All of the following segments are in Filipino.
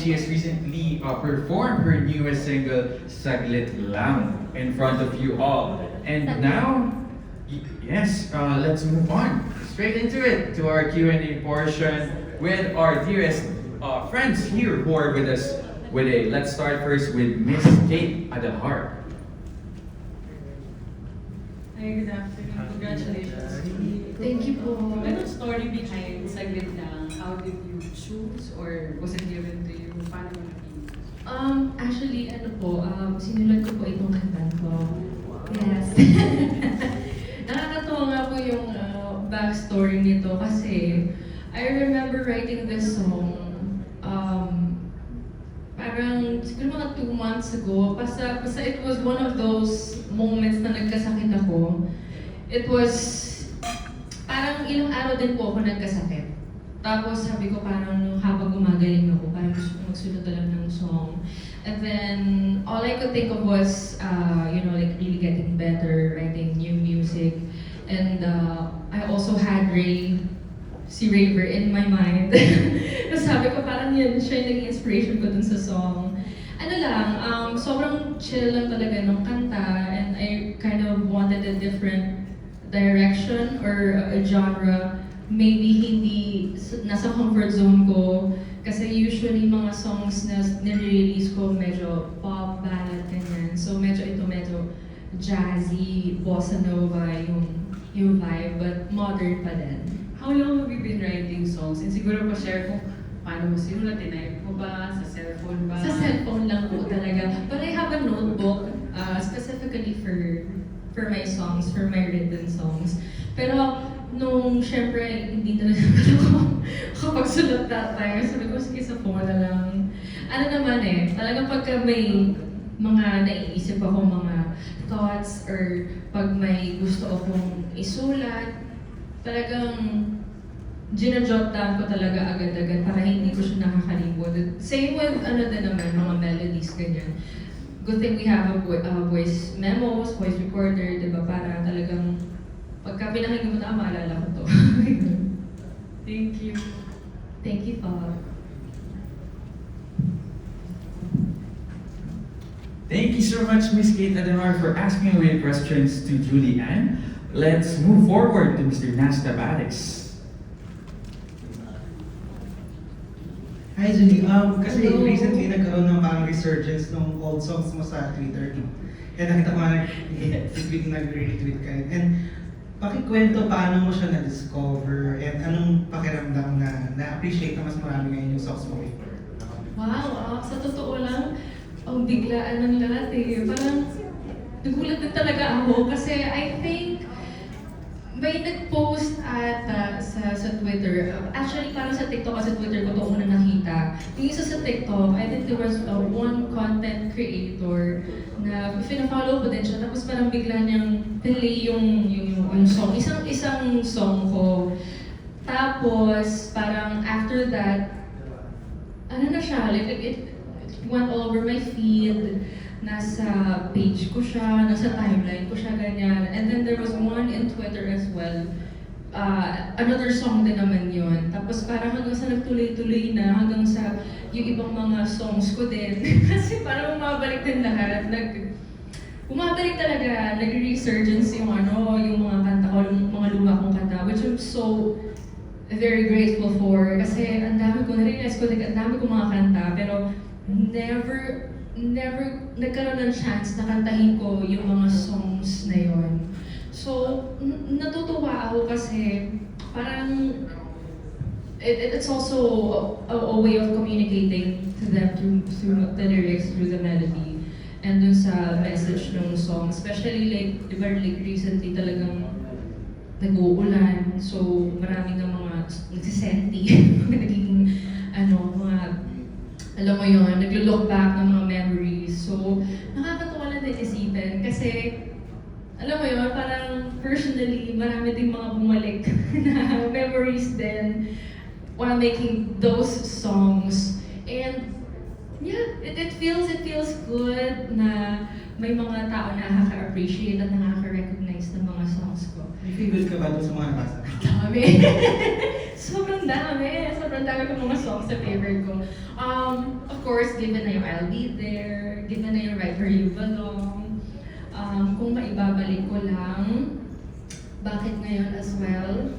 Angie has recently performed her newest single, Saglit Lang, in front of you all. And now, yes, let's move on straight into it, to our Q&A portion with our dearest friends here who are with us today. Let's start first with Miss Kate Adahar. Hi, good afternoon. Congratulations. Thank you po. Anong story behind Saglit Lang? How did you choose or was it given to you? Paano mo napili? Actually, sinulat ko po itong kanta ko. Yes. Nakakatuwa nga po yung backstory nito kasi I remember writing this song parang siguro mga 2 months ago. Basta it was one of those moments na nagkasakit ako. It was parang ilang araw din po ako nagkasakit. Tapos sabi ko parang nung habang gumagaling ako, parang gusto ko magsulat talaga ng song. And then all I could think of was, like really getting better, writing new music. And I also had si Raver in my mind. Tapos sabi ko parang yun, siya yung naging inspiration ko dun sa song. Sobrang chill lang talaga nung kanta and I kind of wanted a different direction or a genre. Maybe hindi nasa comfort zone ko kasi usually mga songs na nire-release ko medyo pop, ballad, ganyan. So medyo jazzy, bossa nova yung vibe, but modern pa din. How long have you been writing songs? And siguro pa-share kung paano mo sinulat, tinaype mo ba? Sa cellphone ba? Sa cellphone lang po talaga. But I have a notebook specifically for my songs, for my written songs. Pero nung syempre hindi talaga ako kapagsulat that time, sabi ko sige sa phone na lang. Talagang pagka may mga naiisip ako, mga thoughts, or pag may gusto akong isulat, talagang ginajot down ko talaga agad-agad para hindi ko siya nakakalimot. Same with din naman, mga melodies, ganyan. Good thing we have a voice memos, voice recorder, di ba? Para talagang pagka pinakinggan mo na, maalala ko to. Thank you. Thank you, pa. Thank you so much, Miss Kate Adahar, for asking away questions to Julie Ann. Let's move forward to Mr. Nasta Badex. Hi, Julie. Kasi Hello. recently nagkaroon ng parang resurgence ng old songs mo sa Twitter. Kaya nakita ko nga nag-retweet ka. And pakikwento paano mo siya na-discover and anong pakiramdam na na-appreciate na mas marami ngayon yung songs mo before? Wow, sa totoo lang, ang biglaan ng lahat eh. Parang nagulat din talaga ako kasi I think may nag-post ata sa Twitter. Actually, parang sa TikTok kasi Twitter ko ito una nakita. Yung isa sa TikTok, I think there was one content creator na pina-follow ko din siya. Tapos parang bigla niyang play yung song. Isang song ko. Tapos parang after that, it went all over my feed. Nasa page ko siya, nasa timeline ko siya, ganyan. And then there was one in Twitter as well. Another song din naman yun. Tapos parang hanggang sa nagtuloy-tuloy na, hanggang sa yung ibang mga songs ko din. Kasi parang bumabalik din lahat. Bumabalik talaga, nag-resurgence yung mga kanta ko, yung mga luma kong kanta, which I'm so very grateful for. Kasi ang dami ko, na-realize ko, ang dami kong mga kanta, pero never nagkaroon ng chance na kantahin ko yung mga songs na yon. So, natutuwa ako kasi parang it's also a way of communicating to them through the lyrics, through the melody, and dun sa message ng song. Especially like recently talagang nag-uulan, so maraming ng mga nagsisenti, nagiging mga alam mo yun, naglo-look back ng mga memories. So, nakakatuwa lang din isipin kasi, alam mo yun, parang personally, marami din mga bumalik na memories din while making those songs. And yeah, it feels good na may mga tao na nakaka-appreciate at nakaka-recognize ng mga songs ko. May favorite ka ba doon sa mga nabasa? Dami. Sobrang dami ko mga songs sa favorite ko. Of course, given na yung I'll Be There, given na yung Right Where You Belong, kung maibabalik ko lang, bakit ngayon as well?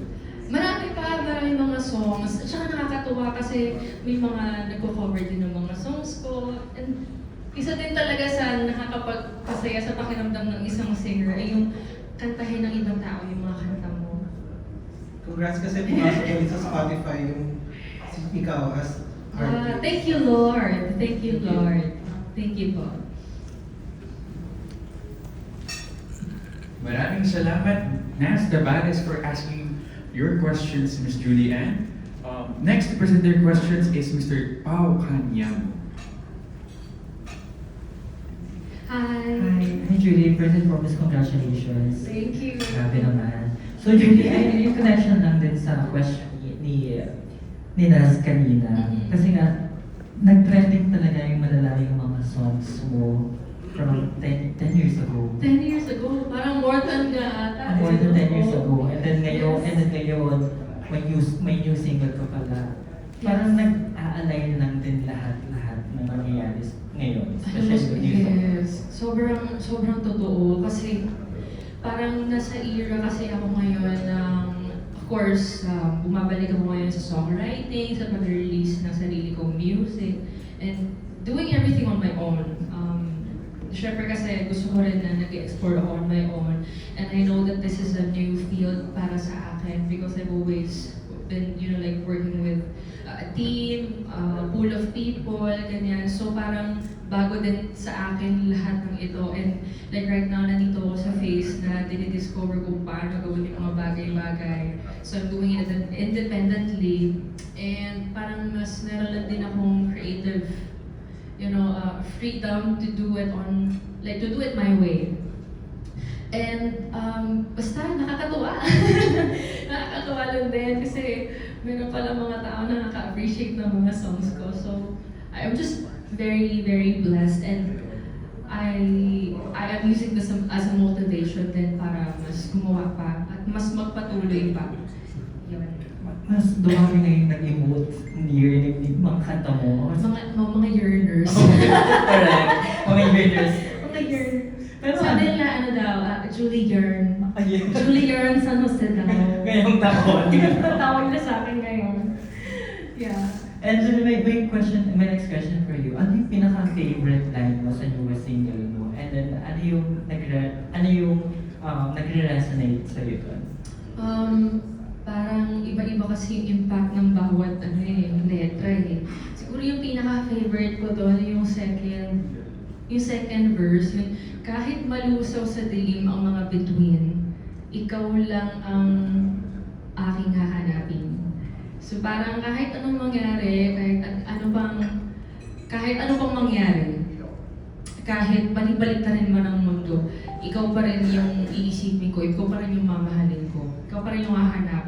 Maraming mga songs. At saka nakakatuwa kasi may mga nagko-cover din ng mga songs ko. And isa din talaga sa nakakapagpasaya sa pakiramdam ng isang singer ay yung kantahin ng ibang tao yung mga kanta mo. Congrats kasi pumasok ulit sa Spotify yung ikaw as artist. Thank you, Lord. Thank you, Lord. Thank you po. Maraming salamat, Nas Tabares, for asking your questions, Ms. Julie Ann. Next to present their questions is Mr. Pao Kanyam. Hi. Hi Julie, first and foremost, congratulations. Thank you. Grabe naman. So Julie, yung connection lang din sa question ni Naz kanina. Mhm. Kasi nga, nag-trending talaga yung malalaking mga songs mo from 10 years ago. 10 years ago, parang more than nga ata. More than 10 years ago. And then ngayon, may new single ka pala. Parang nag-a-align lang din lahat-lahat ng nangyayari ngayon. Especially with new songs. Yes. Sobrang totoo. Kasi parang nasa era kasi ako ngayon ng, of course, bumabalik ako ngayon sa songwriting, sa pag-release ng sarili kong music, and doing everything on my own. Siyempre kasi gusto ko rin na nag-explore ako on my own. And I know that this is a new field para sa akin because I've always been, like working with a team, a pool of people, ganyan. So parang bago din sa akin lahat ng ito. And like right now, nandito ako sa phase na dinidiscover kung paano gawin yung mga bagay-bagay. So I'm doing it independently. And parang mas meron lang din akong creative freedom to do it my way. And basta nakakatuwa. Nakakatuwa lang din kasi meron pala mga tao na nakaka-appreciate ng mga songs ko. So I'm just very, very blessed, and I am using this as a motivation din para mas gumawa pa at mas magpatuloy pa. Yun. Mas dumami na yung nag-emote narinig yung mga kanta mo. Mga yearners. Correct. Mga yearners. Mga yearners. Pero Sabi nila, Julie Yearn. Ayun. Julie Yearn San Jose daw. Ngayong taon. Tawag na sa akin ngayon. Yeah. And so my next question for you, ano yung pinaka-favorite line mo sa newest single mo? And then ano yung nagre-resonate sa'yo doon? Parang iba-iba kasi yung impact ng bawat letra eh. Siguro yung pinaka-favorite ko doon yung second verse, yung kahit malusaw sa dilim ang mga bituin, ikaw lang ang aking hahanapin. So parang kahit anong mangyari, kahit ano pang mangyari, kahit balik-balik na rin man ang mundo, ikaw pa rin yung iisipin ko, ikaw pa rin yung mamahalin ko, ikaw pa rin yung hahanapin.